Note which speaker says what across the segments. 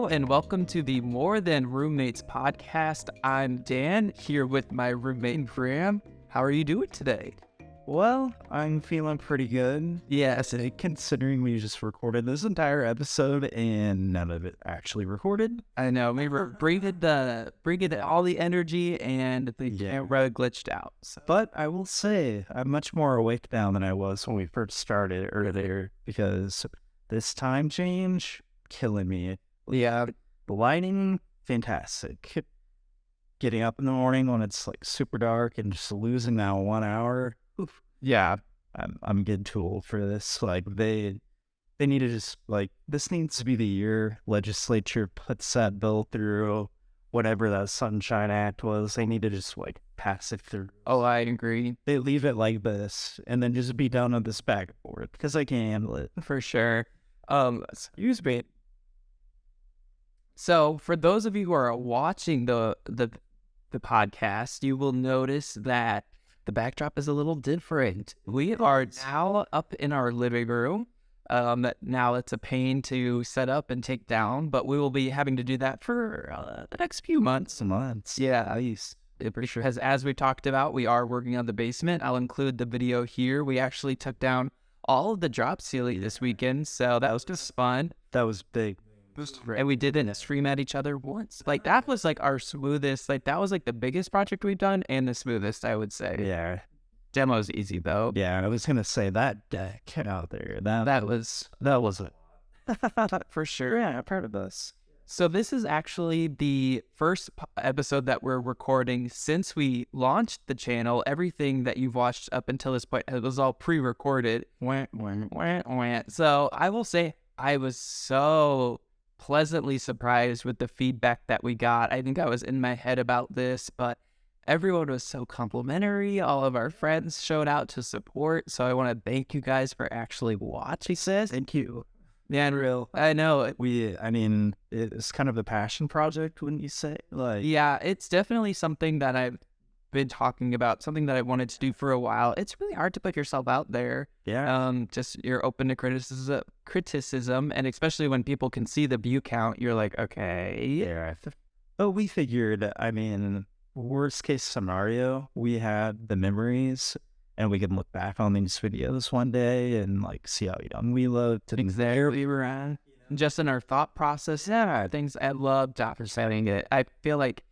Speaker 1: and welcome to the More Than Roommates podcast. I'm Dan, here with my roommate Graham. How are you doing today?
Speaker 2: Well, I'm feeling pretty good.
Speaker 1: Yes.
Speaker 2: Considering we just recorded this entire episode and none of it actually recorded.
Speaker 1: I know, we were bringing all the energy and the camera glitched out. So.
Speaker 2: But I will say, I'm much more awake now than I was when we first started earlier because this time change, killing me.
Speaker 1: Yeah.
Speaker 2: The lighting, fantastic. Getting up in the morning when it's like super dark and just losing that 1 hour. Oof. Yeah, I'm good tool for this. Like they need to just this needs to be the year legislature puts that bill through, whatever that Sunshine Act was. They need to just pass it through.
Speaker 1: Oh, I agree.
Speaker 2: They leave it like this and then just be done with this back and forth because I can't handle it
Speaker 1: for sure. Excuse me. So for those of you who are watching the podcast, you will notice that the backdrop is a little different. We are now up in our living room. Now it's a pain to set up and take down, but we will be having to do that for the next few months. Yeah, pretty sure. As we talked about, we are working on the basement. I'll include the video here. We actually took down all of the drop ceiling this weekend, so that was just fun.
Speaker 2: That was big.
Speaker 1: And we didn't scream at each other once. That was our smoothest. That was the biggest project we've done and the smoothest, I would say.
Speaker 2: Yeah.
Speaker 1: Demo's easy though.
Speaker 2: Yeah, I was gonna say that deck out there. That was it.
Speaker 1: For sure.
Speaker 2: Yeah, part of this.
Speaker 1: So this is actually the first episode that we're recording since we launched the channel. Everything that you've watched up until this point, it was all pre-recorded. So I will say I was so pleasantly surprised with the feedback that we got. I think I was in my head about this, but everyone was so complimentary. All of our friends showed out to support. So I want to thank you guys for actually watching this.
Speaker 2: Thank you.
Speaker 1: Yeah, real. I know.
Speaker 2: It's kind of a passion project, wouldn't you say?
Speaker 1: Yeah, it's definitely something that I've been talking about, something that I wanted to do for a while. It's really hard to put yourself out there.
Speaker 2: Yeah.
Speaker 1: Just you're open to criticism, and especially when people can see the view count, you're like, okay.
Speaker 2: Yeah. But we figured, worst case scenario, we had the memories and we can look back on these videos one day and see how young we looked.
Speaker 1: Things there we were at. Just in our thought process. Yeah. Things I loved after saying it. I feel like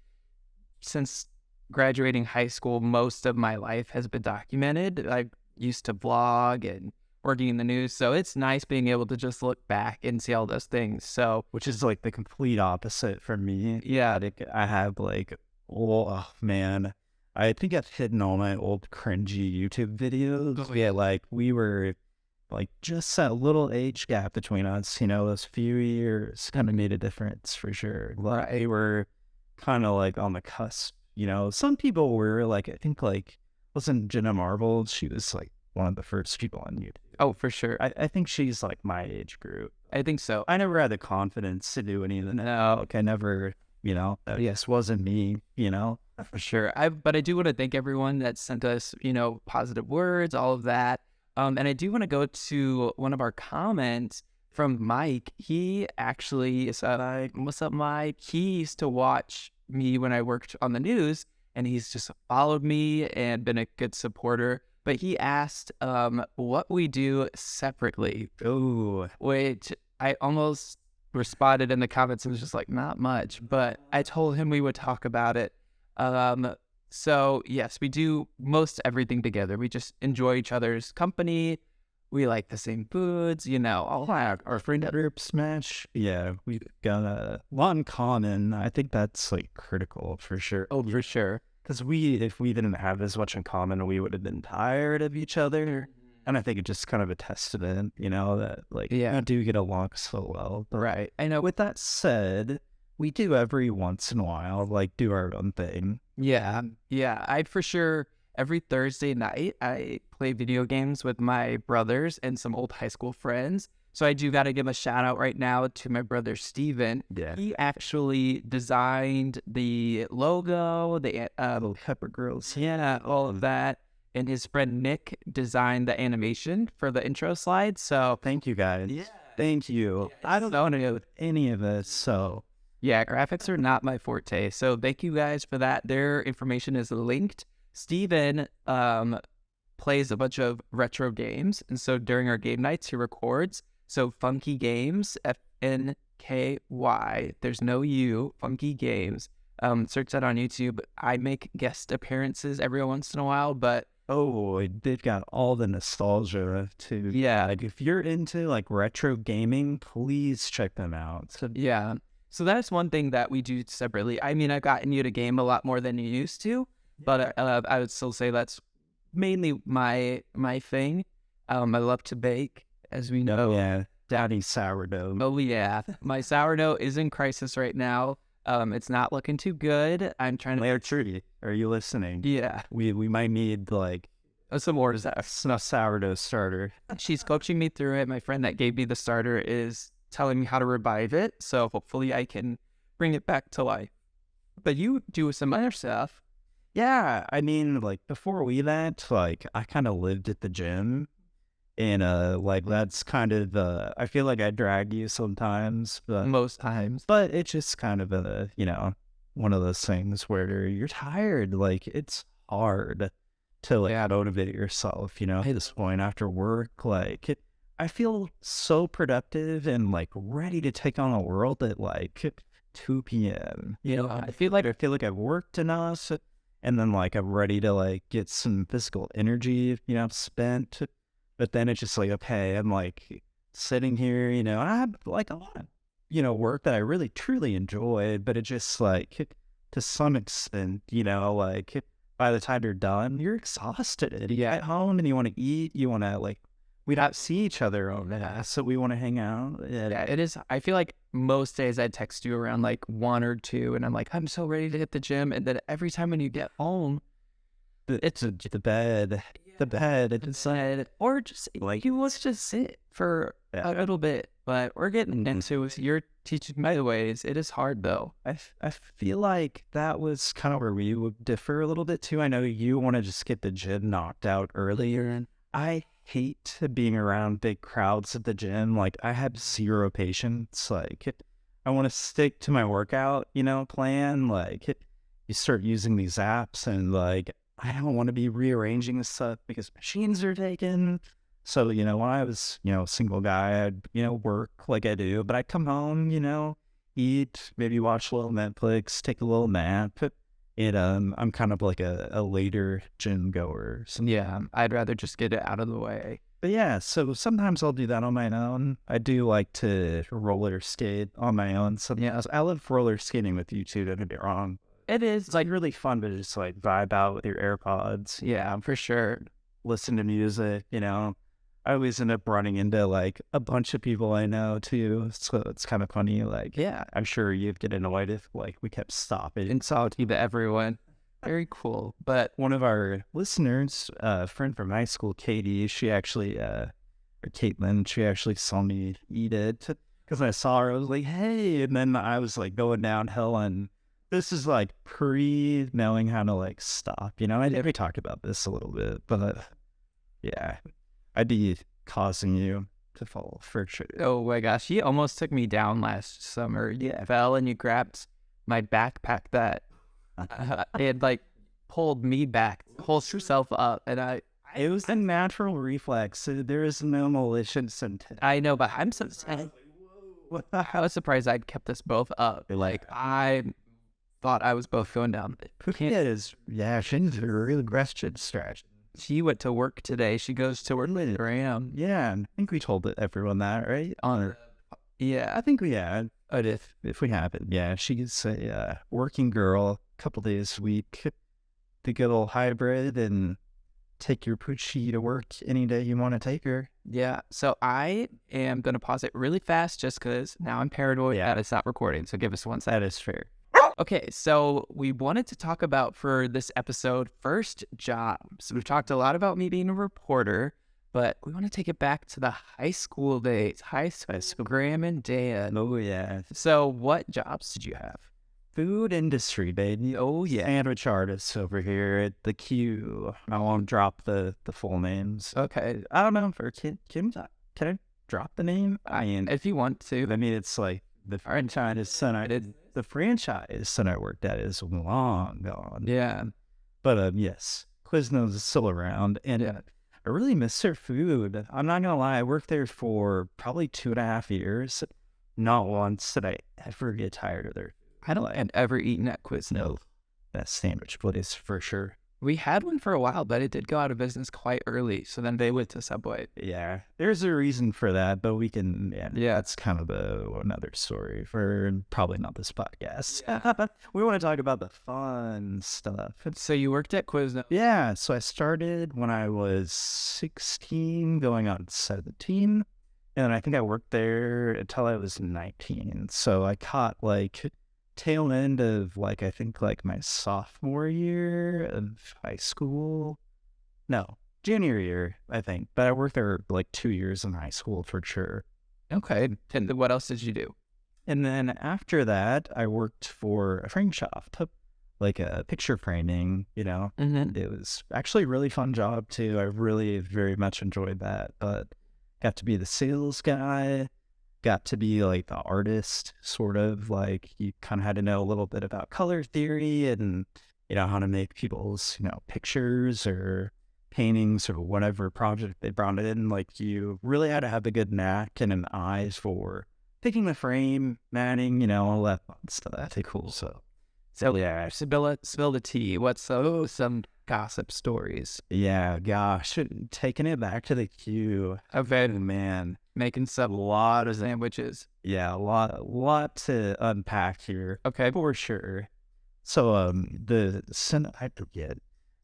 Speaker 1: since graduating high school, most of my life has been documented. I used to vlog and working in the news, so it's nice being able to just look back and see all those things. So,
Speaker 2: which is the complete opposite for me.
Speaker 1: Yeah,
Speaker 2: I have oh man, I think I've hidden all my old cringy YouTube videos. Yeah, we were just that little age gap between us. Those few years kind of made a difference for sure. We were kind of on the cusp. Some people were I think wasn't Jenna Marbles? She was one of the first people on YouTube.
Speaker 1: Oh, for sure.
Speaker 2: I think she's my age group.
Speaker 1: I think so.
Speaker 2: I never had the confidence to do any of that. No, I never, yes, wasn't me,
Speaker 1: For sure. But I do want to thank everyone that sent us, positive words, all of that. And I do want to go to one of our comments from Mike. He actually said, what's up, Mike? He used to watch me when I worked on the news, and he's just followed me and been a good supporter. But he asked what we do separately.
Speaker 2: Ooh.
Speaker 1: Which I almost responded in the comments and was just not much. But I told him we would talk about it. So yes, we do most everything together. We just enjoy each other's company. We like the same foods, all that.
Speaker 2: Our friend group smash. Yeah, we've got a lot in common. I think that's critical for sure.
Speaker 1: Oh, for sure.
Speaker 2: Because if we didn't have as much in common, we would have been tired of each other. And I think it's just kind of a testament, that we do get along so well. But
Speaker 1: right. I know.
Speaker 2: With that said, we do every once in a while, do our own thing.
Speaker 1: Yeah. Yeah. I for sure, every Thursday night, I play video games with my brothers and some old high school friends. So I do got to give a shout out right now to my brother, Steven.
Speaker 2: Yeah.
Speaker 1: He actually designed the logo, the
Speaker 2: little pepper grills.
Speaker 1: Yeah, all of that. And his friend Nick designed the animation for the intro slide. So
Speaker 2: thank you guys.
Speaker 1: Yeah.
Speaker 2: Thank you. I don't know any of this, so
Speaker 1: Yeah, graphics are not my forte. So thank you guys for that. Their information is linked. Steven plays a bunch of retro games. And so during our game nights, he records. So Funky Games, FNKY. There's no U, Funky Games. Search that on YouTube. I make guest appearances every once in a while, but
Speaker 2: they've got all the nostalgia too.
Speaker 1: yeah,
Speaker 2: Like if you're into like retro gaming, please check them out. So,
Speaker 1: yeah. So that's one thing that we do separately. I mean, I've gotten you to game a lot more than you used to, but I would still say that's mainly my thing. I love to bake, as we know.
Speaker 2: yeah, daddy sourdough.
Speaker 1: Oh yeah, my sourdough is in crisis right now. It's not looking too good. I'm trying to.
Speaker 2: Layer Trudy, are you listening?
Speaker 1: Yeah,
Speaker 2: We might need like
Speaker 1: some more
Speaker 2: a sourdough starter.
Speaker 1: She's coaching me through it. My friend that gave me the starter is telling me how to revive it, so hopefully I can bring it back to life. But you do some other stuff.
Speaker 2: Yeah, I mean, like before we met, like I kind of lived at the gym, and like that's kind of I feel like I drag you sometimes,
Speaker 1: Most times.
Speaker 2: but it's just kind of one of those things where you're tired. Like it's hard to like motivate yourself. At this point after work, like I feel so productive and like ready to take on a world at like 2 p.m. I feel like I've worked enough, and then like I'm ready to like get some physical energy, spent. But then it's just like, okay, I'm like sitting here, and I have like a lot of, work that I really truly enjoy, but it just like to some extent, like by the time you're done, you're exhausted. You get home and you want to eat, you want to like, we don't see each other on that, so we want to hang out.
Speaker 1: Yeah, it is. I feel like most days I text you around like 1 or 2, and I'm like, I'm so ready to hit the gym. And then every time when you get home,
Speaker 2: it's the bed, it's like,
Speaker 1: or just like you want to just sit for a little bit. But we're getting into it. You're teaching my ways. It is hard though.
Speaker 2: I feel like that was kind of where we would differ a little bit too. I know you want to just get the gym knocked out earlier, and I hate being around big crowds at the gym. Like I have zero patience. Like I want to stick to my workout, plan. Like you start using these apps, and like I don't want to be rearranging this stuff because machines are taken. So, when I was, a single guy, I'd, work like I do, but I'd come home, eat, maybe watch a little Netflix, take a little nap. And I'm kind of like a later gym goer. So,
Speaker 1: yeah, I'd rather just get it out of the way.
Speaker 2: But yeah, so sometimes I'll do that on my own. I do like to roller skate on my own. So yeah, I love roller skating with you too, don't get me wrong.
Speaker 1: It is.
Speaker 2: It's like really fun to just like vibe out with your AirPods.
Speaker 1: Yeah, for sure.
Speaker 2: Listen to music, I always end up running into like a bunch of people I know too. So it's kind of funny. Like, yeah, I'm sure you'd get annoyed if like we kept stopping.
Speaker 1: And salty to everyone. Very cool. But
Speaker 2: one of our listeners, a friend from high school, Katie, she actually, or Caitlin, she actually saw me eat it because I saw her. I was like, hey. And then I was like going downhill, and this is like knowing how to like stop. We talked about this a little bit, but yeah, I'd be causing you to fall for sure.
Speaker 1: Oh my gosh, you almost took me down last summer. You fell and you grabbed my backpack that it like pulled me back, pulls yourself up, and
Speaker 2: it was a natural reflex. So there is no malicious intent.
Speaker 1: I know, but I'm so sad. I was surprised I'd kept us both up. Like I thought I was both going down.
Speaker 2: She's a really aggressive stretch.
Speaker 1: She went to work today. She goes to work later. I am.
Speaker 2: Yeah, I think we told everyone that, right?
Speaker 1: Yeah,
Speaker 2: I think we had. But if we haven't, yeah, she's a working girl, a couple days a week. The good old hybrid, and take your poochie to work any day you want to take her.
Speaker 1: Yeah, so I am going to pause it really fast just because now I'm paranoid that it's not recording. So give us 1 second.
Speaker 2: That is fair.
Speaker 1: Okay, so we wanted to talk about for this episode first jobs. We've talked a lot about me being a reporter, but we want to take it back to the high school days. High school, Graham and Dan.
Speaker 2: Oh, yeah.
Speaker 1: So what jobs did you have?
Speaker 2: Food industry, baby. Oh, yeah. Sandwich artists over here at the Q. I won't drop the full names.
Speaker 1: Okay.
Speaker 2: I don't know for Kim. Can I? drop the name? I mean,
Speaker 1: If you want to.
Speaker 2: I mean, it's like the franchise center I worked at is long gone.
Speaker 1: Yeah.
Speaker 2: But yes, Quiznos is still around, and I really miss their food. I'm not gonna lie, I worked there for probably 2.5 years. Not once did I ever get tired of their food.
Speaker 1: I don't have ever eaten at Quiznos.
Speaker 2: Best sandwich place for sure.
Speaker 1: We had one for a while, but it did go out of business quite early. So then they went to Subway.
Speaker 2: Yeah, there's a reason for that, but we can, that's kind of another story for probably not this podcast.
Speaker 1: Yeah.
Speaker 2: We want to talk about the fun stuff.
Speaker 1: So you worked at Quiznos.
Speaker 2: Yeah, so I started when I was 16, going on 17, and I think I worked there until I was 19. So I caught like tail end of like, I think like my sophomore year of high school. No, junior year, I think. But I worked there like 2 years in high school for sure.
Speaker 1: Okay. And what else did you do?
Speaker 2: And then after that, I worked for a frame shop, like a picture framing,
Speaker 1: Mm-hmm.
Speaker 2: It was actually a really fun job too. I really very much enjoyed that, but got to be the sales guy, got to be like the artist, sort of like you kind of had to know a little bit about color theory and, how to make people's, pictures or paintings or whatever project they brought in. Like you really had to have a good knack and an eye for picking the frame, matting, all that fun stuff. That's cool. So yeah.
Speaker 1: Spill the tea. What's some gossip stories?
Speaker 2: Yeah, gosh, taking it back to the queue.
Speaker 1: Okay.
Speaker 2: Man,
Speaker 1: Making some lot of sandwiches.
Speaker 2: yeah, a lot to unpack here.
Speaker 1: Okay.
Speaker 2: For sure. So, I forget.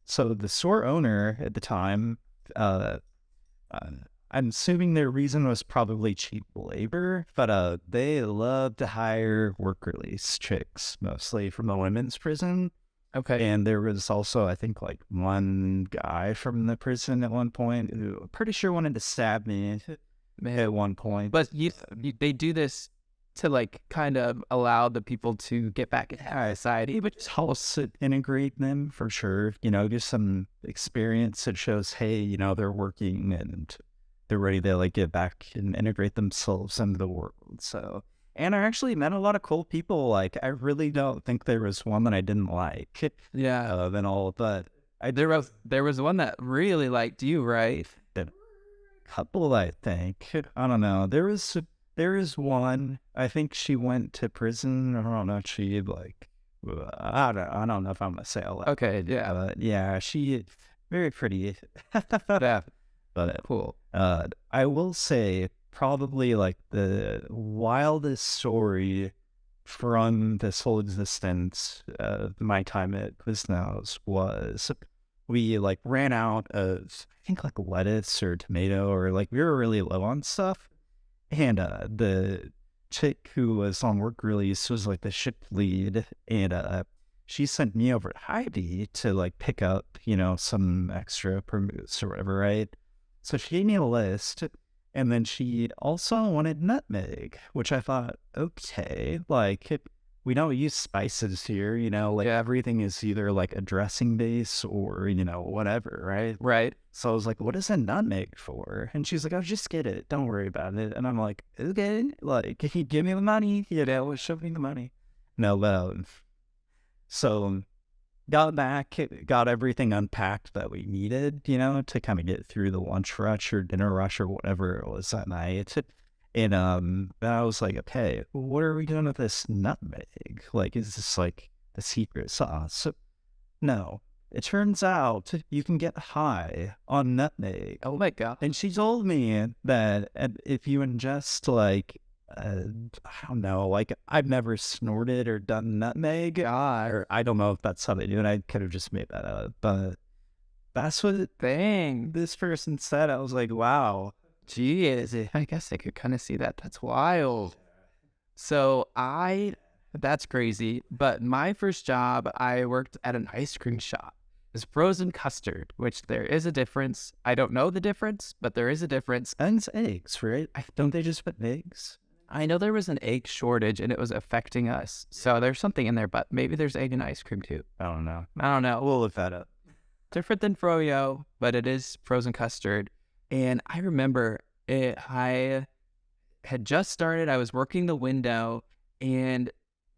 Speaker 2: So the store owner at the time, I'm assuming their reason was probably cheap labor, but they love to hire work release chicks, mostly from the women's prison.
Speaker 1: Okay.
Speaker 2: And there was also, I think, like one guy from the prison at one point who I'm pretty sure wanted to stab me at one point.
Speaker 1: But they do this to like kind of allow the people to get back into society, but
Speaker 2: just helps it integrate them for sure. Just some experience that shows, hey, they're working and they're ready to like get back and integrate themselves into the world. So, and I actually met a lot of cool people. Like, I really don't think there was one that I didn't like.
Speaker 1: yeah.
Speaker 2: Than all, but
Speaker 1: There was one that really liked you, right?
Speaker 2: a couple, I think. I don't know. There is one. I think she went to prison. I don't know if she like. I don't know if I'm gonna say all that.
Speaker 1: Okay. Yeah.
Speaker 2: But yeah, she very pretty.
Speaker 1: Yeah.
Speaker 2: But
Speaker 1: Cool.
Speaker 2: I will say probably like the wildest story from this whole existence of my time at Quiznos was we like ran out of, I think, like lettuce or tomato, or like we were really low on stuff. And the chick who was on work release was like the ship lead, and she sent me over to Hy-Vee to like pick up, some extra permits or whatever, right? So she gave me a list, and then she also wanted nutmeg, which I thought, okay, like we don't use spices here, like everything is either like a dressing base or, whatever, right?
Speaker 1: Right.
Speaker 2: So I was like, what is a nutmeg for? And she's like, oh, just get it. Don't worry about it. And I'm like, okay, like, can you give me the money? Show me the money. No. So got back, got everything unpacked that we needed, to kind of get through the lunch rush or dinner rush or whatever it was that night. And I was like, okay, what are we doing with this nutmeg? Like, is this like the secret sauce? No. It turns out you can get high on nutmeg.
Speaker 1: Oh my God.
Speaker 2: And she told me that if you ingest like, I don't know, like I've never snorted or done nutmeg. Or I don't know if that's how they do it. I could have just made that up. But that's what this person said. I was like, wow.
Speaker 1: Geez, I guess I could kind of see that. That's wild. So that's crazy. But my first job, I worked at an ice cream shop. It's frozen custard, which there is a difference. I don't know the difference, but there is a difference.
Speaker 2: And it's eggs, right? Don't they just put eggs?
Speaker 1: I know there was an egg shortage and it was affecting us. So there's something in there, but maybe there's egg and ice cream too.
Speaker 2: I don't know.
Speaker 1: We'll
Speaker 2: look that up.
Speaker 1: Different than froyo, but it is frozen custard. And I remember I had just started. I was working the window, and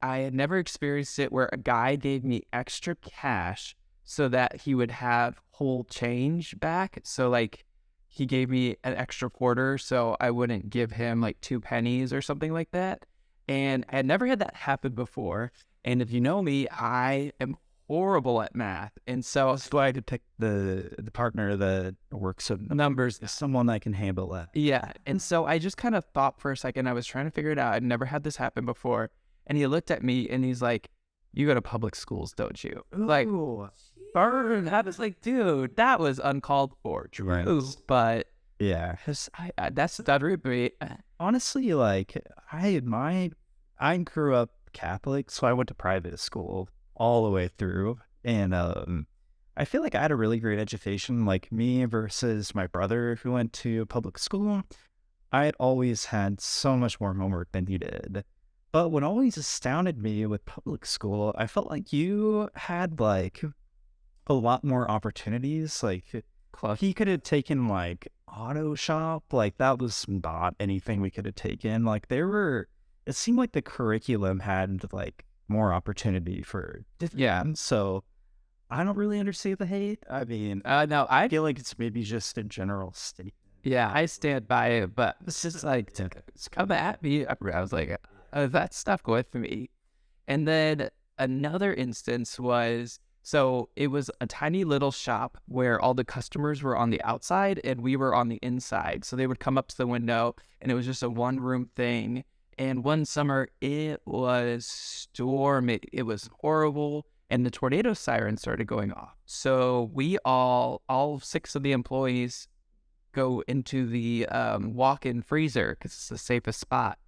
Speaker 1: I had never experienced it where a guy gave me extra cash so that he would have whole change back. So like he gave me an extra quarter so I wouldn't give him like 2 pennies or something like that. And I had never had that happen before. And if you know me, I am horrible at math. And so
Speaker 2: That's why I could pick the partner that works with
Speaker 1: numbers,
Speaker 2: someone that can handle that.
Speaker 1: yeah. And so I just kind of thought for a second. I was trying to figure it out. I'd never had this happen before. And he looked at me and he's like, "You go to public schools, don't you?" Like, burn. I was like, dude, that was uncalled for. True. But
Speaker 2: Yeah.
Speaker 1: that stuttered me.
Speaker 2: Honestly, like I grew up Catholic, so I went to private school all the way through, and I feel like I had a really great education. Like me versus my brother who went to public school, I had always had so much more homework than he did. But what always astounded me with public school, I felt like you had like a lot more opportunities. Like he could have taken like auto shop, like that was not anything we could have taken. Like it seemed like the curriculum had like more opportunity for different. So I don't really understand the hate. I mean,
Speaker 1: No, I
Speaker 2: feel like it's maybe just a general state.
Speaker 1: Yeah, I stand by it, but it's just like it's come at me. I was like, that stuck with me. And then another instance was, so it was a tiny little shop where all the customers were on the outside and we were on the inside. So they would come up to the window and it was just a 1-room thing. And one summer it was stormy. It was horrible. And the tornado siren started going off. So we all 6 of the employees go into the walk-in freezer because it's the safest spot.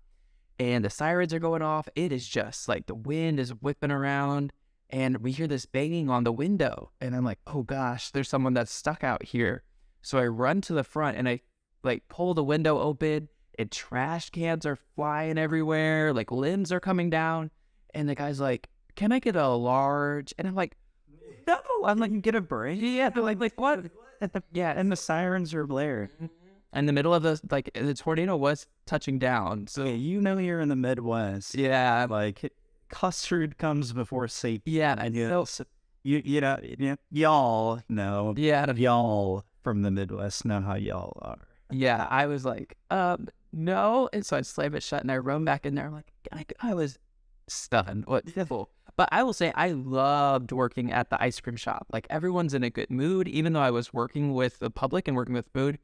Speaker 1: And the sirens are going off. It is just like the wind is whipping around. And we hear this banging on the window. And I'm like, oh gosh, there's someone that's stuck out here. So I run to the front and I like pull the window open. And trash cans are flying everywhere. Like limbs are coming down. And the guy's like, "Can I get a large?" And I'm like, "No." I'm like, "Get a break." Yeah. They're like what?
Speaker 2: Yeah, and the sirens are blaring.
Speaker 1: In the middle of the tornado was touching down. So
Speaker 2: you know you're in the Midwest.
Speaker 1: yeah,
Speaker 2: Like custard comes before safety.
Speaker 1: yeah, I know.
Speaker 2: So you know, y'all know.
Speaker 1: Yeah,
Speaker 2: Y'all from the Midwest know how y'all are.
Speaker 1: Yeah, I was like, no. And so I slam it shut and I run back in there. I'm like, I was stunned. What devil? But I will say I loved working at the ice cream shop. Like everyone's in a good mood, even though I was working with the public and working with food.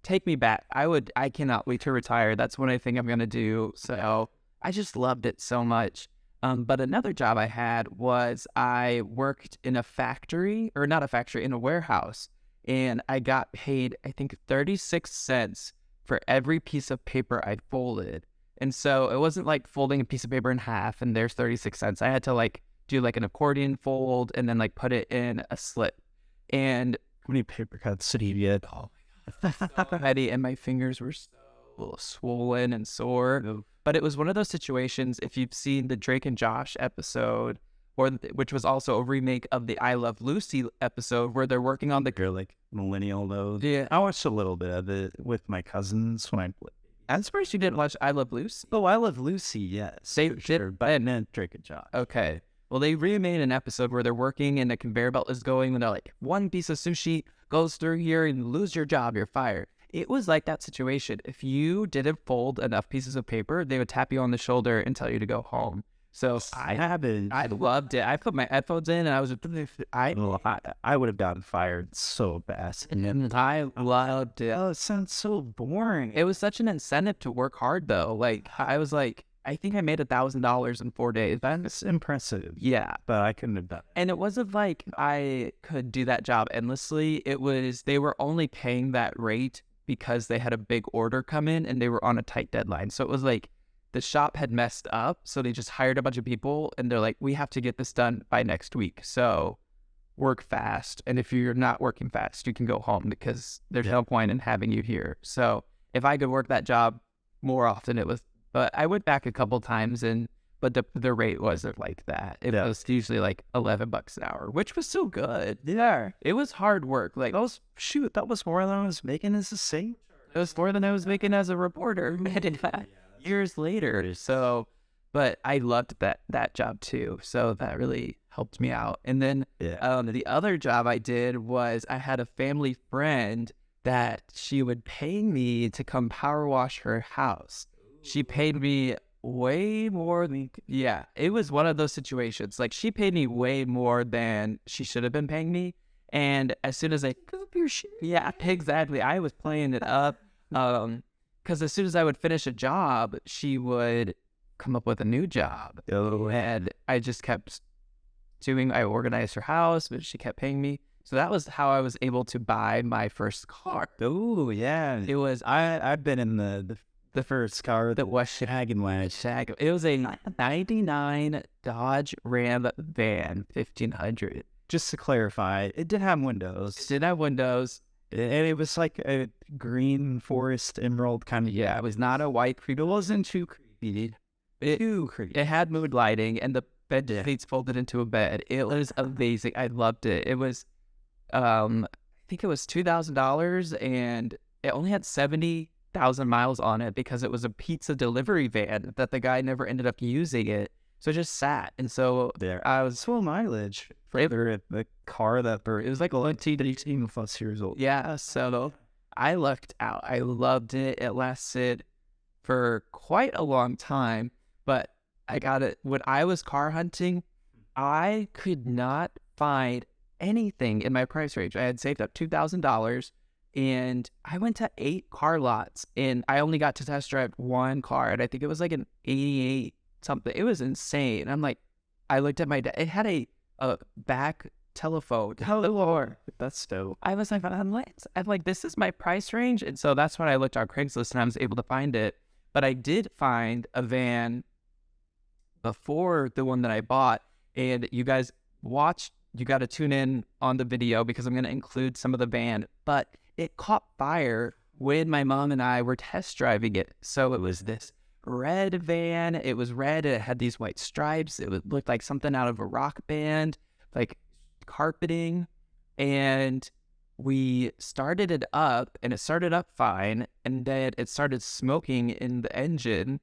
Speaker 1: Take me back. I cannot wait to retire. That's what I think I'm going to do. So I just loved it so much. But another job I had was I worked in a factory, or not a factory, in a warehouse. And I got paid, I think, 36 cents for every piece of paper I folded. And so it wasn't like folding a piece of paper in half and there's 36 cents. I had to like do like an accordion fold and then like put it in a slip. And
Speaker 2: how many paper cuts did you get?
Speaker 1: Oh my God. So many, and my fingers were so swollen and sore. But it was one of those situations, if you've seen the Drake and Josh episode, which was also a remake of the I Love Lucy episode where they're working on the
Speaker 2: like millennial though.
Speaker 1: Yeah,
Speaker 2: I watched a little bit of it with my cousins when I played.
Speaker 1: I'm surprised you didn't watch I Love Lucy.
Speaker 2: Oh, I Love Lucy, yes.
Speaker 1: Sure,
Speaker 2: but I meant Drake and Josh.
Speaker 1: Okay. Well, they remade an episode where they're working and the conveyor belt is going and they're like, one piece of sushi goes through here and you lose your job, you're fired. It was like that situation. If you didn't fold enough pieces of paper, they would tap you on the shoulder and tell you to go home. So I loved it. I put my headphones in and I was,
Speaker 2: I would have gotten fired so fast.
Speaker 1: And I loved it.
Speaker 2: Oh, it sounds so boring.
Speaker 1: It was such an incentive to work hard though. Like I was like, I think I made $1,000 in 4 days.
Speaker 2: That's impressive.
Speaker 1: Yeah.
Speaker 2: But I couldn't have done it.
Speaker 1: And it wasn't like I could do that job endlessly. It was, they were only paying that rate because they had a big order come in and they were on a tight deadline. So it was like, the shop had messed up, so they just hired a bunch of people, and they're like, we have to get this done by next week, so work fast. And if you're not working fast, you can go home because there's no point in having you here. So if I could work that job more often, it was, but I went back a couple times, but the rate wasn't like that. It was usually like $11 an hour, which was still good.
Speaker 2: Yeah.
Speaker 1: It was hard work. Like,
Speaker 2: that was more than I was making as a singer.
Speaker 1: It was more than I was making as a reporter years later. So, but I loved that job too. So that really helped me out. And then the other job I did was I had a family friend that she would pay me to come power wash her house. She paid me way more than, it was one of those situations. Like, she paid me way more than she should have been paying me. And as soon as I, exactly, I was playing it up. Because as soon as I would finish a job, she would come up with a new job. And I just kept I organized her house, but she kept paying me. So that was how I was able to buy my first car.
Speaker 2: Oh, yeah.
Speaker 1: It was,
Speaker 2: I've been in the first car that was shag and wedge.
Speaker 1: It was a 99 Dodge Ram van 1500.
Speaker 2: Just to clarify, it did have windows.
Speaker 1: It did have windows.
Speaker 2: And it was like a green forest emerald kind of.
Speaker 1: Yeah, it was not a white creepy. It wasn't too creepy. It had mood lighting, and the bed sheets folded into a bed. It was amazing. I loved it. It was, I think it was $2,000, and it only had 70,000 miles on it because it was a pizza delivery van that the guy never ended up using it. So it just sat. And so
Speaker 2: I was full mileage for the car that it was like 18 plus years old.
Speaker 1: Yeah, so I lucked out. I loved it. It lasted for quite a long time, but I got it. When I was car hunting, I could not find anything in my price range. I had saved up $2,000, and I went to 8 car lots, and I only got to test drive one car, and I think it was like an 88 something. It was insane. I'm like, I looked at my dad. It had a back telephone. Hello.
Speaker 2: That's dope.
Speaker 1: I was like, I'm like, this is my price range. And so that's when I looked on Craigslist and I was able to find it. But I did find a van before the one that I bought. And you guys you got to tune in on the video because I'm going to include some of the van. But it caught fire when my mom and I were test driving it. So it was this red van. It was red. It had these white stripes. It looked like something out of a rock band, like carpeting. And we started it up, and it started up fine. And then it started smoking in the engine.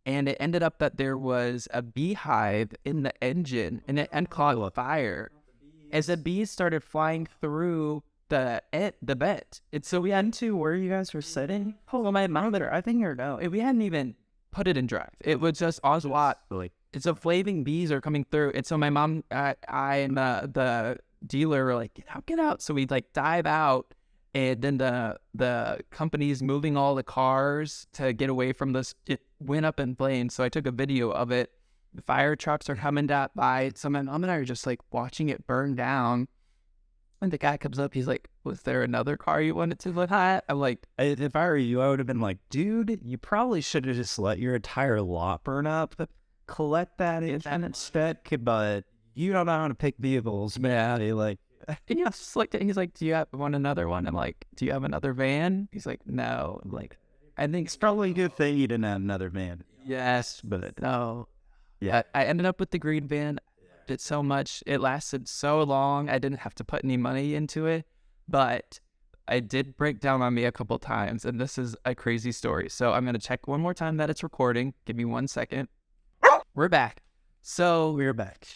Speaker 1: And it ended up that there was a beehive in the engine, and it caught fire as the bees started flying through the vent. And so we had to, where you guys were sitting, my monitor, I think or no, we hadn't even put it in drive. It was just Oswald. It's a flaming bees are coming through. And so my mom, I and the dealer were like, get out. So we like dive out, and then the company's moving all the cars to get away from this. It went up in flames. So I took a video of it. The fire trucks are coming by. So my mom and I are just like watching it burn down. And the guy comes up, he's like, was there another car you wanted to look at? I'm like,
Speaker 2: if I were you, I would have been like, dude, you probably should have just let your entire lot burn up. Collect that instead, but you don't know how to pick vehicles, man. And
Speaker 1: he just looked at, he's like, do you want another one? I'm like, do you have another van? He's like, no. I'm like, I think
Speaker 2: it's probably a good thing you didn't have another van.
Speaker 1: Yes, but no. Yeah, I ended up with the green van. It so much. It lasted so long. I didn't have to put any money into it, but it did break down on me a couple times, and this is a crazy story. So I'm going to check one more time that it's recording. Give me 1 second. We're back. So
Speaker 2: we're back.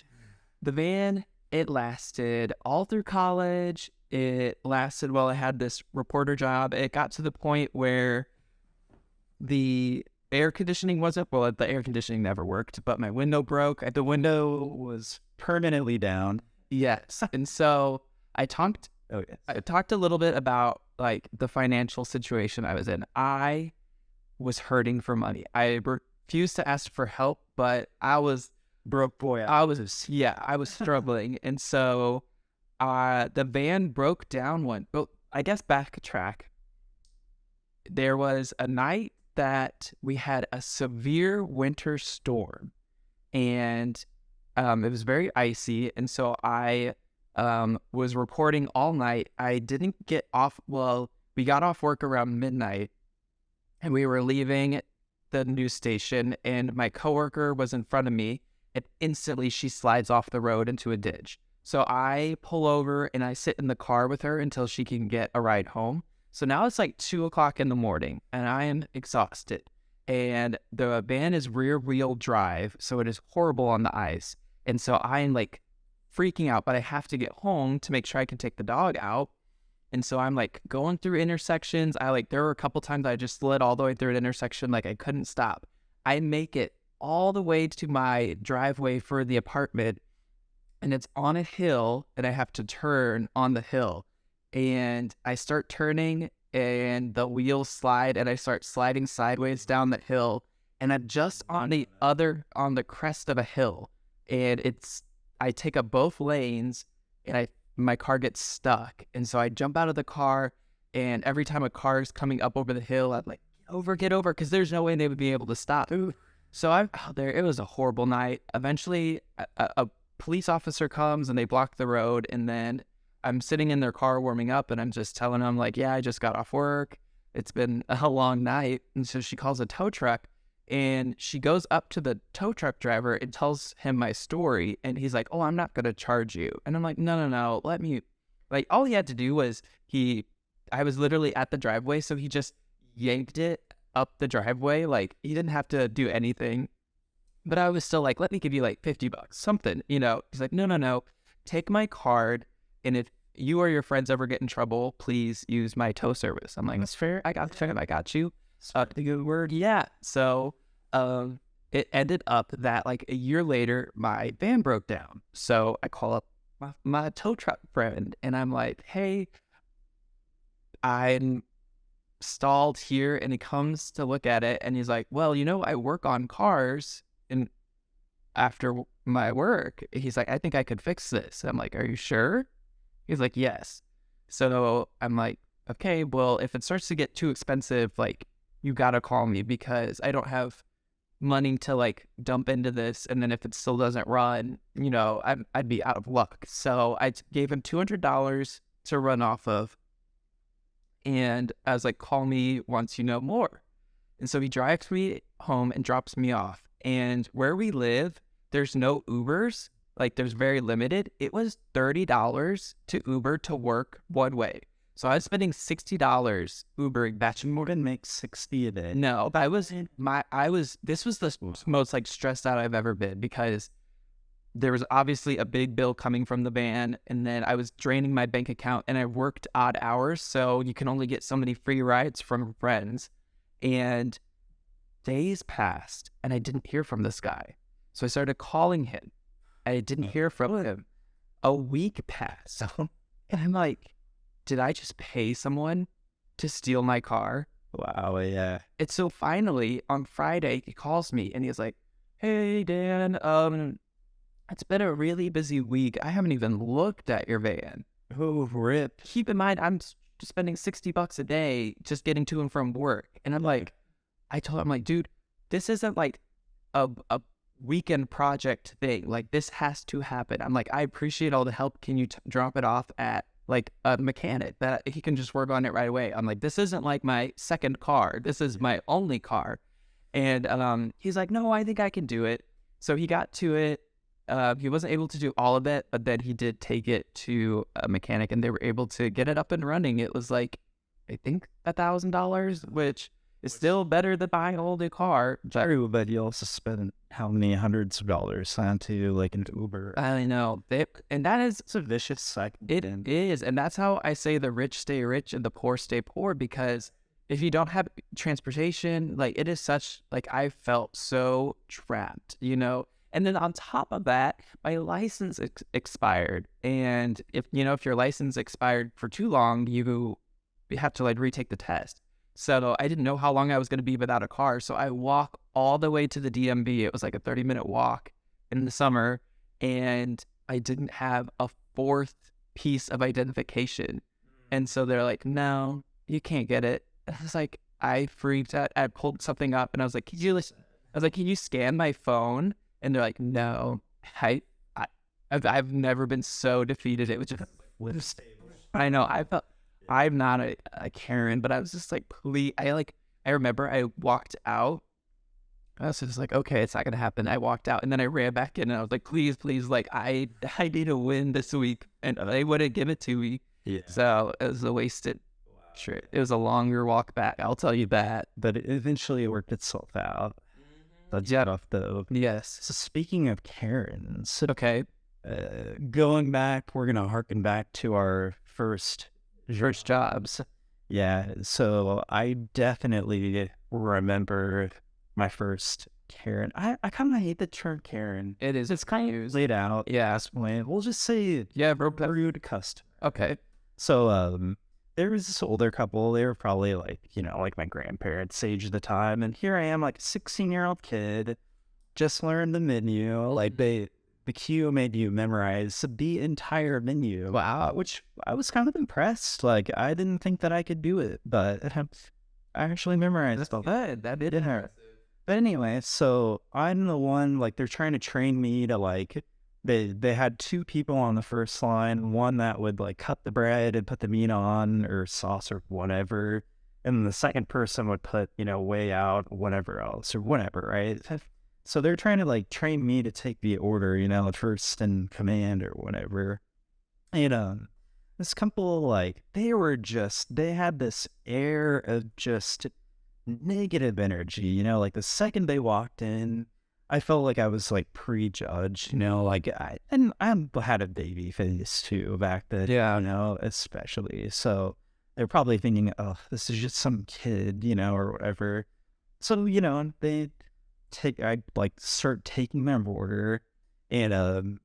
Speaker 1: The van, it lasted all through college. It lasted while I had this reporter job. It got to the point where the air conditioning wasn't, the air conditioning never worked, but my window broke. The window was permanently down. Yes. And so I talked a little bit about like the financial situation I was in. I was hurting for money. I refused to ask for help, but I was
Speaker 2: broke boy.
Speaker 1: I was struggling. And so the van broke down I guess backtrack. There was a night that we had a severe winter storm, and it was very icy. And so I was reporting all night. I didn't get off. Well, we got off work around midnight, and we were leaving the news station, and my coworker was in front of me, and instantly she slides off the road into a ditch. So I pull over and I sit in the car with her until she can get a ride home. So now it's like 2 o'clock in the morning and I am exhausted. And the van is rear wheel drive, so it is horrible on the ice. And so I am like freaking out, but I have to get home to make sure I can take the dog out. And so I'm like going through intersections. There were a couple times I just slid all the way through an intersection, like I couldn't stop. I make it all the way to my driveway for the apartment, and it's on a hill, and I have to turn on the hill. And I start turning, and the wheels slide, and I start sliding sideways down the hill. And I'm just on the crest of a hill, and I take up both lanes, and my car gets stuck. And so I jump out of the car, and every time a car is coming up over the hill, I'm like, get over, because there's no way they would be able to stop. So it was a horrible night. Eventually, a police officer comes, and they block the road, and then I'm sitting in their car warming up, and I'm just telling them, like, yeah, I just got off work. It's been a long night. And so she calls a tow truck, and she goes up to the tow truck driver and tells him my story. And he's like, oh, I'm not going to charge you. And I'm like, no, let me, like, all he had to do was I was literally at the driveway. So he just yanked it up the driveway. Like, he didn't have to do anything, but I was still like, let me give you like $50, something, He's like, no, take my card. And if you or your friends ever get in trouble, please use my tow service. I'm like, that's fair. I got you. The good word. Yeah. So it ended up that like a year later, my van broke down. So I call up my tow truck friend, and I'm like, hey, I'm stalled here. And he comes to look at it, and he's like, well, I work on cars, and after my work, he's like, I think I could fix this. I'm like, are you sure? He's like, yes. So I'm like, okay, well, if it starts to get too expensive, like, you gotta call me, because I don't have money to like dump into this. And then if it still doesn't run, I'd be out of luck. So I gave him $200 to run off of. And I was like, call me once you know more. And so he drives me home and drops me off. And where we live, there's no Ubers. Like, there's very limited. It was $30 to Uber to work one way. So I was spending $60 Ubering back.
Speaker 2: You wouldn't make 60 a day.
Speaker 1: No, this was the most like stressed out I've ever been, because there was obviously a big bill coming from the van, and then I was draining my bank account, and I worked odd hours. So you can only get so many free rides from friends. And days passed, and I didn't hear from this guy. So I started calling him. I didn't hear from him. A week passed. And I'm like, did I just pay someone to steal my car?
Speaker 2: Wow, yeah.
Speaker 1: And so finally, on Friday, he calls me, and he's like, hey, Dan, it's been a really busy week. I haven't even looked at your van.
Speaker 2: Oh, rip.
Speaker 1: Keep in mind, I'm just spending $60 a day just getting to and from work. And I'm like, I told him, like, dude, this isn't like a weekend project thing. Like, this has to happen. I'm like, I appreciate all the help. Can you drop it off at like a mechanic that he can just work on it right away? I'm like, this isn't like my second car. This is my only car. And he's like, no, I think I can do it. So he got to it. He wasn't able to do all of it, but then he did take it to a mechanic, and they were able to get it up and running. It was like, I think $1,000, which is still better than buying a whole new car.
Speaker 2: True, but you also spend how many hundreds of dollars onto like an Uber?
Speaker 1: I know. And that is,
Speaker 2: it's a vicious cycle.
Speaker 1: It is. And that's how I say the rich stay rich and the poor stay poor, because if you don't have transportation, like, it is such, like, I felt so trapped, And then on top of that, my license expired. And if your license expired for too long, you have to like retake the test. So I didn't know how long I was going to be without a car. So I walk all the way to the DMV. It was like a 30-minute walk in the summer. And I didn't have a fourth piece of identification. And so they're like, no, you can't get it. I was like, I freaked out. I pulled something up, and I was like, can you scan my phone? And they're like, no. I've never been so defeated. It was just, I know. I'm not a Karen, but I was just like, please. I remember I walked out. I was just like, okay, it's not going to happen. I walked out, and then I ran back in, and I was like, please, like, I need a win this week. And they wouldn't give it to me.
Speaker 2: Yeah.
Speaker 1: So it was a wasted Sure. It was a longer walk back. I'll tell you that.
Speaker 2: but it eventually worked itself out. That's tough though.
Speaker 1: Yes.
Speaker 2: So speaking of Karens,
Speaker 1: Okay.
Speaker 2: going back, we're gonna harken back to our first
Speaker 1: Jobs.
Speaker 2: Yeah, so I definitely remember my first Karen. I kind of hate the term Karen.
Speaker 1: It is. It's kind of
Speaker 2: Laid out.
Speaker 1: Yeah.
Speaker 2: We'll just say
Speaker 1: Yeah, bro.
Speaker 2: rude customer.
Speaker 1: Okay.
Speaker 2: So there was this older couple. They were probably like, like my grandparents' age at the time. And here I am, like a 16-year-old kid, just learned the menu. Like the queue made you memorize the entire menu.
Speaker 1: Wow.
Speaker 2: Which I was kind of impressed. Like I didn't think that I could do it, but I actually memorized all that.
Speaker 1: That did
Speaker 2: hurt. But anyway, so I'm the one, like they're trying to train me to like, they had two people on the first line, one that would like cut the bread and put the meat on or sauce or whatever. And then the second person would put, weigh out whatever else or whatever, right? So they're trying to like train me to take the order, first in command or whatever. And this couple, like, they had this air of just negative energy, like the second they walked in, I felt like I was like prejudged, like I had a baby face too back then, especially. So they're probably thinking, oh, this is just some kid, or whatever. So, they I like start taking their order and,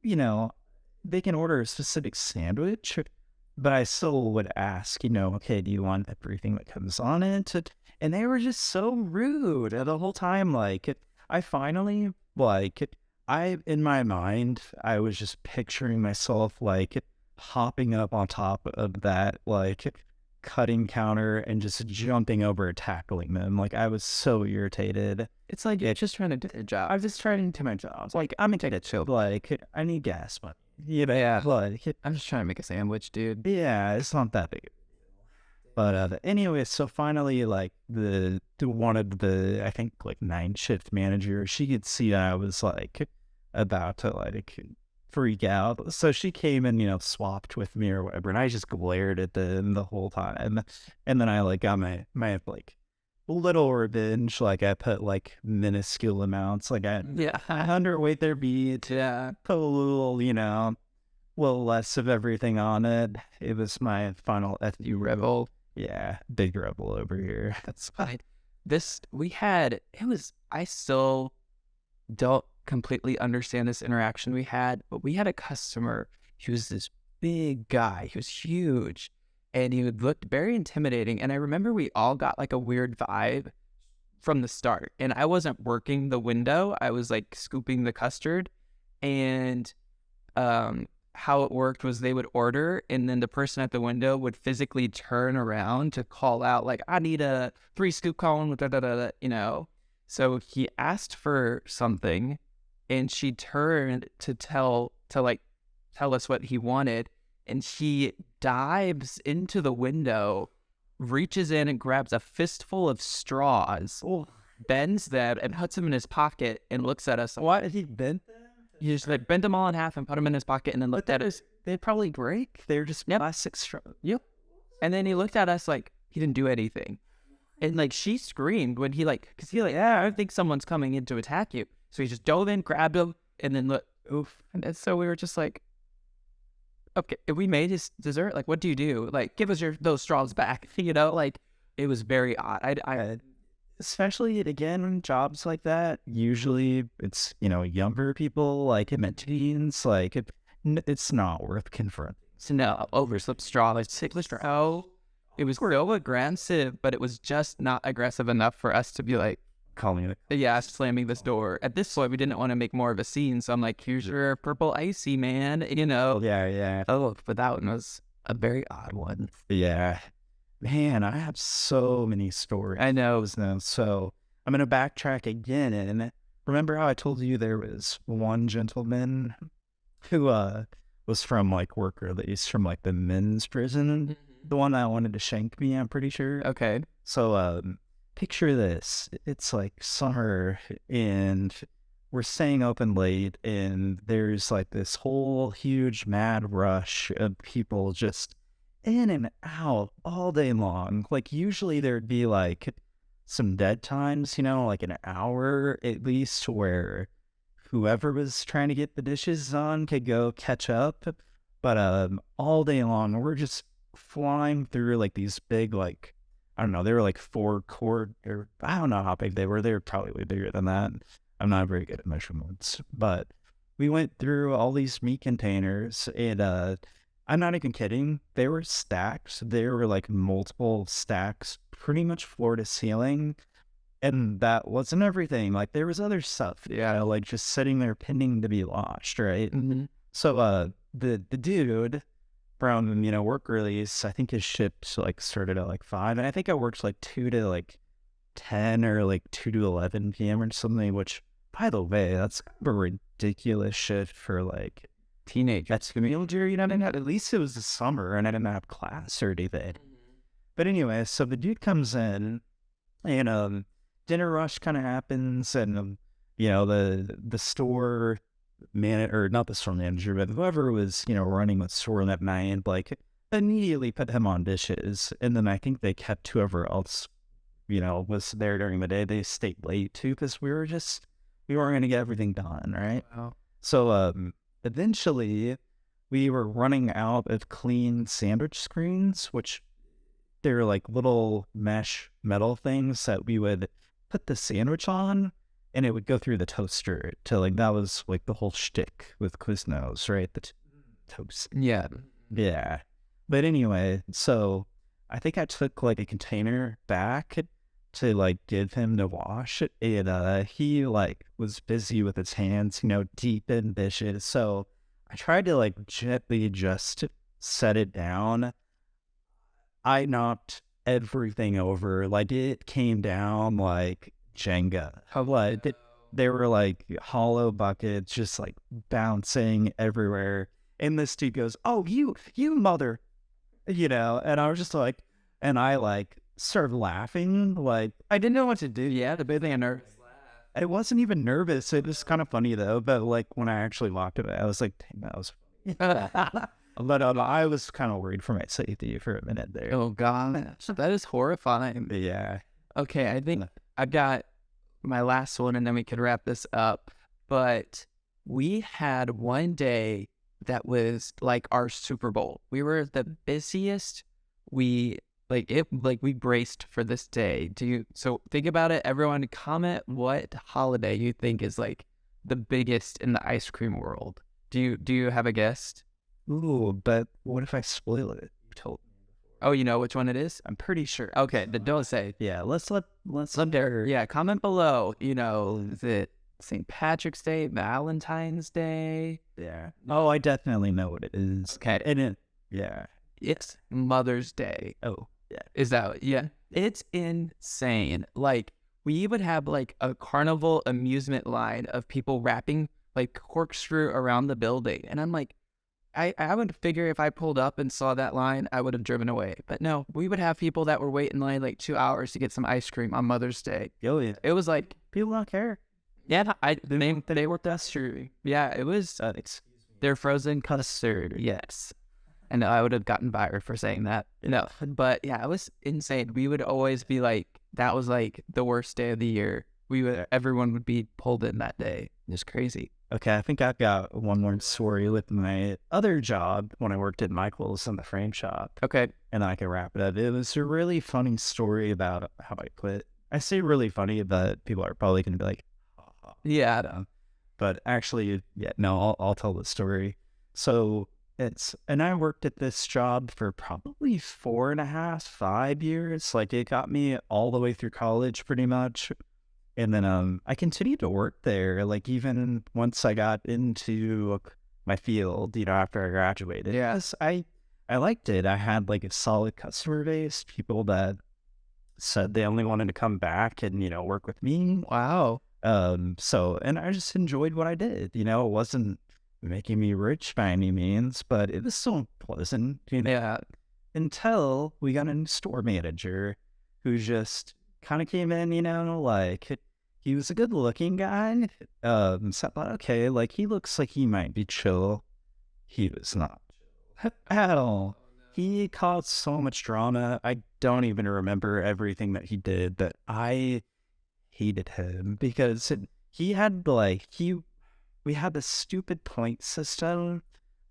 Speaker 2: they can order a specific sandwich, but I still would ask, okay, do you want everything that comes on it? And they were just so rude the whole time. Like, I finally, in my mind, I was just picturing myself, like, hopping up on top of that, like, cutting counter and just jumping over, tackling them. Like, I was so irritated.
Speaker 1: It's like you're just trying to do your job.
Speaker 2: I was just trying to do my job. Like, I'm gonna chill. Like, I need gas money. Yeah, like,
Speaker 1: I'm just trying to make a sandwich, dude.
Speaker 2: yeah, it's not that big. But anyway, so finally, like one of the, I think like night shift manager, she could see that I was like about to like freak out. So she came and, swapped with me or whatever. And I just glared at them the whole time. And then I like got my like little revenge. Like I put like minuscule amounts, like I underweight their beat.
Speaker 1: Yeah.
Speaker 2: Put a little, little less of everything on it. It was my final FU rebel. Yeah, big rebel over here.
Speaker 1: That's fine. I still don't completely understand this interaction we had, but we had a customer. He was this big guy. He was huge and he looked very intimidating. And I remember we all got like a weird vibe from the start. And I wasn't working the window. I was like scooping the custard. And how it worked was they would order and then the person at the window would physically turn around to call out like, I need a 3 scoop cone with So he asked for something and she turned to tell us what he wanted. And she dives into the window, reaches in and grabs a fistful of straws, bends them and puts them in his pocket and looks at us.
Speaker 2: What? He bent them?
Speaker 1: He just like bent them all in half and put them in his pocket and then looked at us.
Speaker 2: They'd probably break. They're just plastic straws.
Speaker 1: Yep. And then he looked at us like he didn't do anything. And like she screamed when he like, because he like, I think someone's coming in to attack you. So he just dove in, grabbed him, and then oof. And so we were just like, okay, if we made his dessert, like, what do you do? Like, give us those straws back. Like, it was very odd. I
Speaker 2: especially again, jobs like that, usually it's, younger people, like in teens, like it's not worth confronting.
Speaker 1: So no, overslip straw. It was so aggressive, but it was just not aggressive enough for us to be like,
Speaker 2: calling it.
Speaker 1: Yeah, slamming this door. At this point, we didn't want to make more of a scene, so I'm like, here's your purple icy, man,
Speaker 2: Yeah.
Speaker 1: Oh, but that one was a very odd one.
Speaker 2: Yeah. Man, I have so many stories.
Speaker 1: I know.
Speaker 2: So I'm going to backtrack again. And remember how I told you there was one gentleman who was from like work release from like the men's prison? Mm-hmm. The one that wanted to shank me, I'm pretty sure.
Speaker 1: Okay.
Speaker 2: So picture this. It's like summer and we're staying open late and there's like this whole huge mad rush of people just in and out all day long. Like usually there'd be like some dead times, like an hour at least where whoever was trying to get the dishes on could go catch up. But all day long we're just flying through like these big, like, I don't know, they were like 4 quart, or I don't know how big they were. They were probably way bigger than that. I'm not very good at measurements, but we went through all these meat containers, and I'm not even kidding. They were stacked. There were like multiple stacks, pretty much floor to ceiling. And that wasn't everything. Like there was other stuff, like just sitting there pending to be washed, right?
Speaker 1: Mm-hmm.
Speaker 2: So the dude from, work release, I think his shift like started at like 5, and I think I worked like 2 to like 10 or like 2 to 11 p.m. or something, which, by the way, that's kind of a ridiculous shift for like
Speaker 1: Teenage.
Speaker 2: that's teenager, I didn't have, at least it was the summer and I didn't have class or anything. But anyway, so the dude comes in, and dinner rush kind of happens, and the store manager, or not the store manager, but whoever was running the store that night, like immediately put him on dishes, and then I think they kept whoever else was there during the day. They stayed late too because we weren't going to get everything done, right?
Speaker 1: Wow.
Speaker 2: So eventually we were running out of clean sandwich screens, which they're like little mesh metal things that we would put the sandwich on, and it would go through the toaster to, like, that was like the whole shtick with Quiznos, right? The toast.
Speaker 1: Yeah.
Speaker 2: Yeah. But anyway, so I think I took like a container back to like give him to wash, and he like was busy with his hands, deep in dishes. So I tried to like gently just set it down. I knocked everything over. Like it came down like Jenga. They were like hollow buckets just like bouncing everywhere. And this dude goes, "Oh, you mother," and I was just like, and I like started laughing. Like I didn't know what to do.
Speaker 1: Yeah, the big thing I nervous.
Speaker 2: It wasn't even nervous. It was kind of funny though. But like when I actually walked away, I was like, "Dang, that was funny." But I was kind of worried for my safety for a minute there.
Speaker 1: Oh God, that is horrifying.
Speaker 2: Yeah.
Speaker 1: Okay, I think I've got my last one, and then we could wrap this up. But we had one day that was like our Super Bowl. We were the busiest. We braced for this day. So think about it. Everyone comment what holiday you think is like the biggest in the ice cream world. Do you have a guess?
Speaker 2: Ooh, but what if I spoil it? You told me.
Speaker 1: Oh, you know which one it is?
Speaker 2: I'm pretty sure.
Speaker 1: Okay, then don't say.
Speaker 2: Yeah, let's let
Speaker 1: Yeah, comment below. Is it St. Patrick's Day, Valentine's Day?
Speaker 2: Yeah. Oh, I definitely know what it is.
Speaker 1: Okay.
Speaker 2: And
Speaker 1: It's Mother's Day.
Speaker 2: Oh, yeah.
Speaker 1: Is that, yeah. It's insane. Like, we would have like a carnival amusement line of people wrapping like corkscrew around the building. And I'm like, I would figure if I pulled up and saw that line, I would have driven away. But no, we would have people that were waiting in line like 2 hours to get some ice cream on Mother's Day.
Speaker 2: Oh, yeah.
Speaker 1: It was like,
Speaker 2: People don't care.
Speaker 1: yeah, they were true. Yeah, it was their frozen custard. Yes. And I would have gotten fired for saying that. No, but yeah, it was insane. We would always be like, that was like the worst day of the year. Everyone would be pulled in that day. It was crazy.
Speaker 2: Okay, I think I've got one more story with my other job when I worked at Michael's in the frame shop.
Speaker 1: Okay.
Speaker 2: And I can wrap it up. It was a really funny story about how I quit. I say really funny, but people are probably going to be like,
Speaker 1: yeah.
Speaker 2: But actually, yeah, no, I'll tell the story. So and I worked at this job for probably 4.5, 5 years. Like it got me all the way through college pretty much. And then I continued to work there, like even once I got into my field, after I graduated.
Speaker 1: Yes,
Speaker 2: I liked it. I had like a solid customer base, people that said they only wanted to come back and, work with me.
Speaker 1: Wow.
Speaker 2: So, and I just enjoyed what I did. It wasn't making me rich by any means, but it was so pleasant,
Speaker 1: Yeah.
Speaker 2: Until we got a new store manager who just kind of came in, like he was a good looking guy. So I thought, okay, like he looks like he might be chill. He was not at all. he caused so much drama. I don't even remember everything that he did, but I hated him because he had like, we had this stupid point system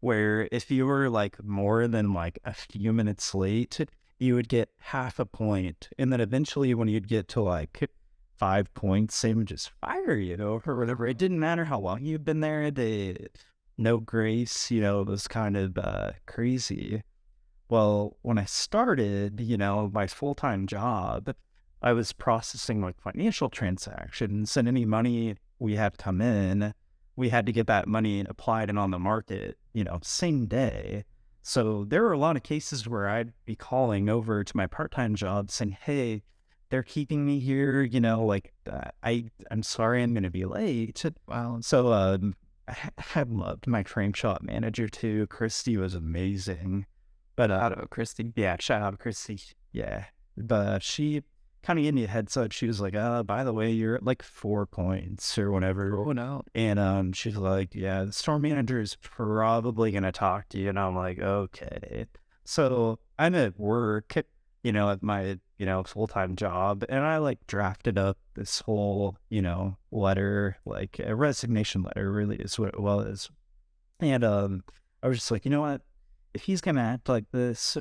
Speaker 2: where if you were like more than like a few minutes late, you would get half a point. And then eventually when you'd get to like 5 points, they would just fire you or whatever. It didn't matter how long you've been there. No grace, it was kind of crazy. Well, when I started, my full-time job, I was processing like financial transactions, and any money we had come in, we had to get that money applied and on the market, same day. So there were a lot of cases where I'd be calling over to my part-time job saying, hey, they're keeping me here, I'm sorry I'm going to be late. Wow. So I loved my frame shop manager too. Christy was amazing. But
Speaker 1: Shout out Christy.
Speaker 2: yeah, shout out Christy. Yeah. But she kind of gave me a heads up. She was like, by the way, you're at like 4 points or whatever.
Speaker 1: Oh no.
Speaker 2: And she's like, yeah, the store manager is probably gonna talk to you. And I'm like, okay. So I'm at work, at my, full-time job, and I like drafted up this whole, letter, like a resignation letter really is what it was. And I was just like, you know what? If he's gonna act like this,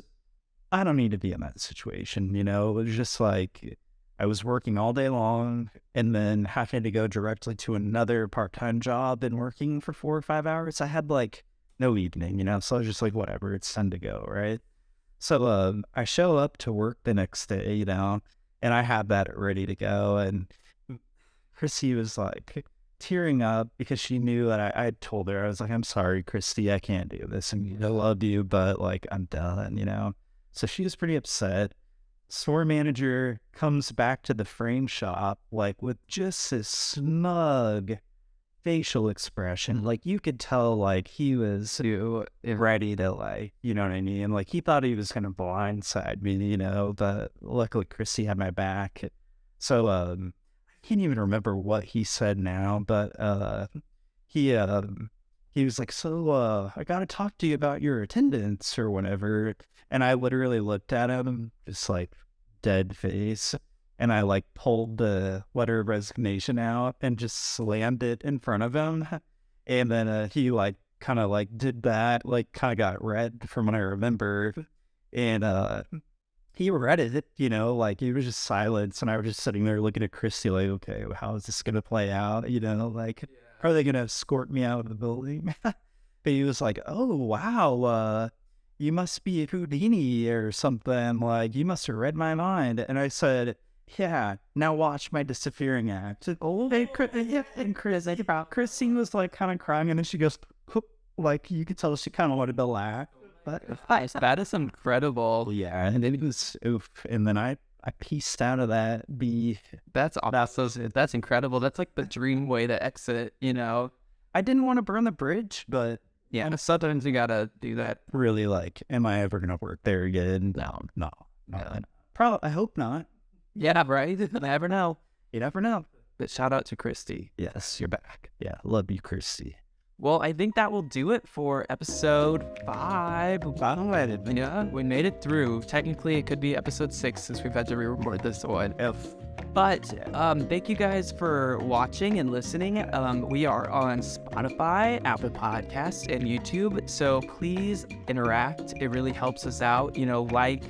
Speaker 2: I don't need to be in that situation, It was just like I was working all day long and then having to go directly to another part-time job and working for 4 or 5 hours. I had like no evening, so I was just like, whatever, it's time to go, right? So I show up to work the next day, and I had that ready to go. And Chrissy was like tearing up because she knew that I had told her, I was like, I'm sorry, Christy, I can't do this. And I love you, but like, I'm done, So she was pretty upset. Store manager comes back to the frame shop, like with just this smug facial expression. Like you could tell, like he was ready to, like, you know what I mean? Like he thought he was going to blindside me, but luckily Chrissy had my back. So, I can't even remember what he said now, but, he was like, so, I got to talk to you about your attendance or whatever. And I literally looked at him, just like dead face. And I like pulled the letter of resignation out and just slammed it in front of him. And then he like kind of like did that, like kind of got red from what I remember. And he read it, like he was just silent. And I was just sitting there looking at Christy like, okay, how is this going to play out? Like, are they going to escort me out of the building? But he was like, oh, wow, you must be Houdini or something. Like, you must have read my mind. And I said, yeah, now watch my disappearing act. Oh, and Christine was like kind of crying, and then she goes, like you could tell she kind of wanted to laugh. But
Speaker 1: that is incredible.
Speaker 2: Yeah, and it was oof. And then I pieced out of that.
Speaker 1: That's awesome. That's incredible. That's like the dream way to exit.
Speaker 2: I didn't want to burn the bridge, but
Speaker 1: yeah, and sometimes you gotta do that.
Speaker 2: Really, like, am I ever gonna work there again? No. Probably. I hope not.
Speaker 1: Yeah, right? You never know.
Speaker 2: You never know.
Speaker 1: But shout out to Christy.
Speaker 2: Yes, you're back. Yeah, love you, Christy.
Speaker 1: Well, I think that will do it for episode 5. Yeah, we made it through. Technically, it could be episode 6 since we've had to re-record this one. But thank you guys for watching and listening. We are on Spotify, Apple Podcasts, and YouTube. So please interact. It really helps us out. Like,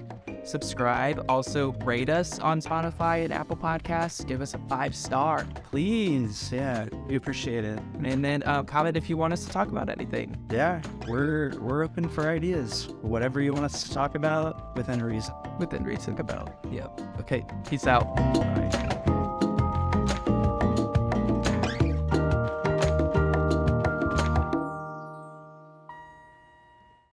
Speaker 1: subscribe. Also, rate us on Spotify and Apple Podcasts. Give us a 5-star.
Speaker 2: Please. Yeah, we appreciate it.
Speaker 1: And then comment if you want us to talk about anything.
Speaker 2: Yeah, we're open for ideas. Whatever you want us to talk about, within reason.
Speaker 1: Within reason. Yep. Okay, peace out.
Speaker 2: Bye.